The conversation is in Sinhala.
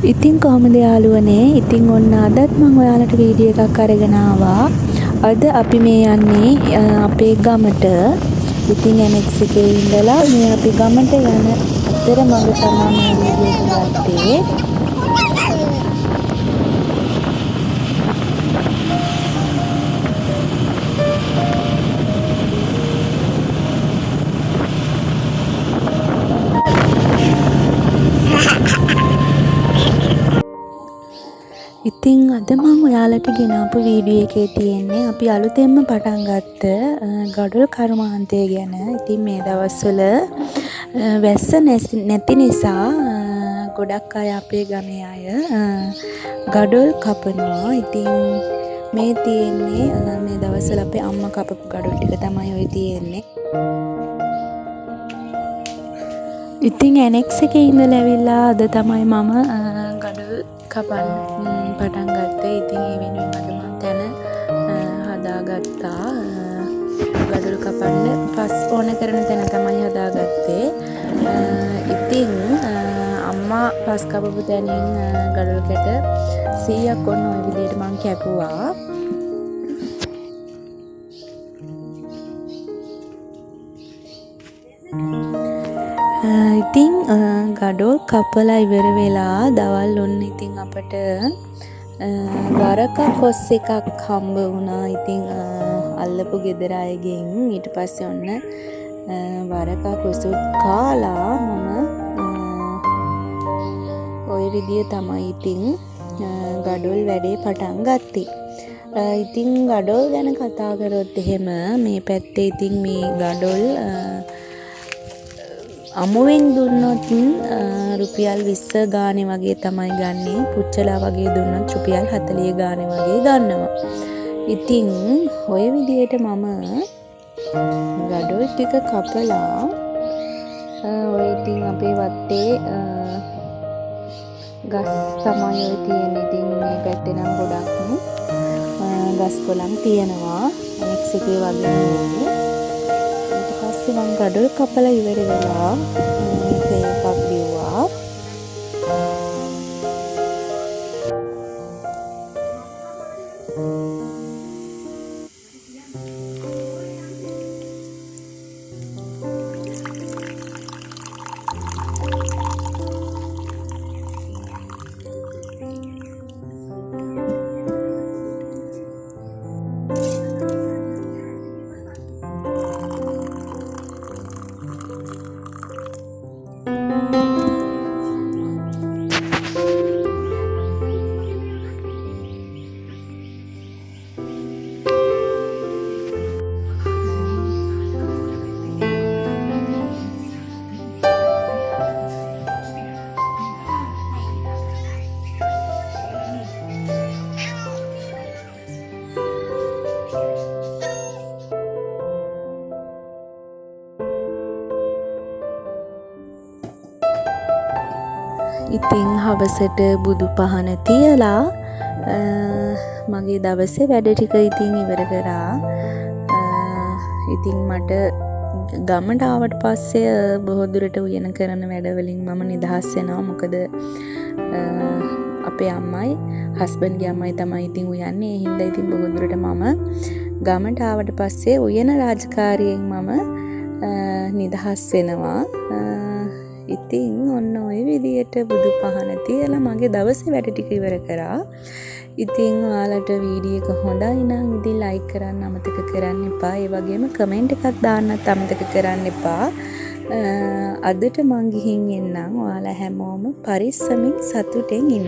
ඉතින් කොහොමද යාළුවනේ? ඉතින් ඔන්න අදත් මම ඔයාලට වීඩියෝ එකක් අරගෙන ආවා. අද අපි මේ යන්නේ අපේ ගමට. ඉතින් NX එකේ ඉඳලා මේ අපි ගමට යන අතරමඟ තමයි මේ වීඩියෝ එක ගත්තේ. ඉතින් අද මම ඔයාලට ගෙනාපු වීඩියෝ එකේ තියෙන්නේ අපි අලුතෙන්ම පටන් ගත්ත ගඩොල් කර්මාන්තය ගැන. ඉතින් මේ දවස්වල වැස්ස නැති නිසා ගොඩක් අය අපේ ගමේ අය ගඩොල් කපනවා. ඉතින් මේ තියෙන්නේ මේ දවස්වල අපේ අම්මා කපපු ගඩොල් ටික තමයි ඔය තියෙන්නේ. ඉතින් NX එකේ ඉඳලා ඇවිල්ලා අද තමයි මම ගඩොල් කපන්න පටන් ගත්තේ. ඉතින් ඒ වෙනුවෙන් අද මම තැන හදාගත්තා. ගඩොල් කපන්න පස් ඕන කරන තැන තමයි හදාගත්තේ. ඉතින් අම්මා පස් කපපු තැනින් ගඩොල් කැට 100ක් ඔන්න ඔය විදිහට මම කැපුවා. ඉතින් ගඩොල් කපලා ඉවර වෙලා දවල් ඔන්න ඉතින් අපට වරක කොස් එකක් හම්බ වුණා. ඉතින් අල්ලපු ගෙදර අයගෙන් ඊට පස්සේ ඔන්න වරක කොසුත් කාලා මම ওই විදිය තමයි ඉතින් ගඩොල් වැඩේ පටන් ගත්තේ. ඉතින් ගඩොල් ගැන කතා කරොත් එහෙම මේ පැත්තේ ඉතින් මේ ගඩොල් අමුවෙන් දුන්නොත් රුපියල් 20 ගානේ වගේ තමයි ගන්නෙ. පුච්චලා වගේ දුන්නොත් රුපියල් 40 ගානේ වගේ ගන්නවා. ඉතින් ඔය විදිහට මම ගඩොල් ටික කපලා ඔය ඉතින් අපේ වත්තේ ගස් තමයි ඔය තියෙන්නේ. ඉතින් මේ පැත්තේ නම් ගොඩක් ගස් කොළන් තියෙනවා. NX එකේ වගේ නෙවෙයි. මම ගඩොල් කපලා ඉවර වෙලා තේ එකක් බිව්වා. ඉතින් හවසට බුදු පහන තියලා මගේ දවසේ වැඩ ටික ඉතින් ඉවර කරා. ඉතින් මට ගමට ආවට පස්සේ බොහෝ දුරට උයන කරන වැඩවලින් මම නිදහස් වෙනවා. මොකද අපේ අම්මයි හස්බන්ඩ්ගේ අම්මයි තමයි ඉතින් උයන්නේ. ඒ හින්දා ඉතින් බොහෝ දුරට මම ගමට ආවට පස්සේ උයන රාජකාරියෙන් මම නිදහස් වෙනවා. ඉතින් ඔන්න ඔය විදියට බුදු පහන තියලා මගේ දවසේ වැඩ ටික ඉවර කරා. ඉතින් ඔයාලට වීඩියෝ එක හොඳයි නම් ඉතින් ලයික් කරන්න අමතක කරන්න එපා. ඒ වගේම කමෙන්ට් එකක් දාන්නත් අමතක කරන්න එපා. අදට මං ගිහින් එන්නම්. ඔයාලා හැමෝම පරිස්සමින් සතුටෙන් ඉන්න.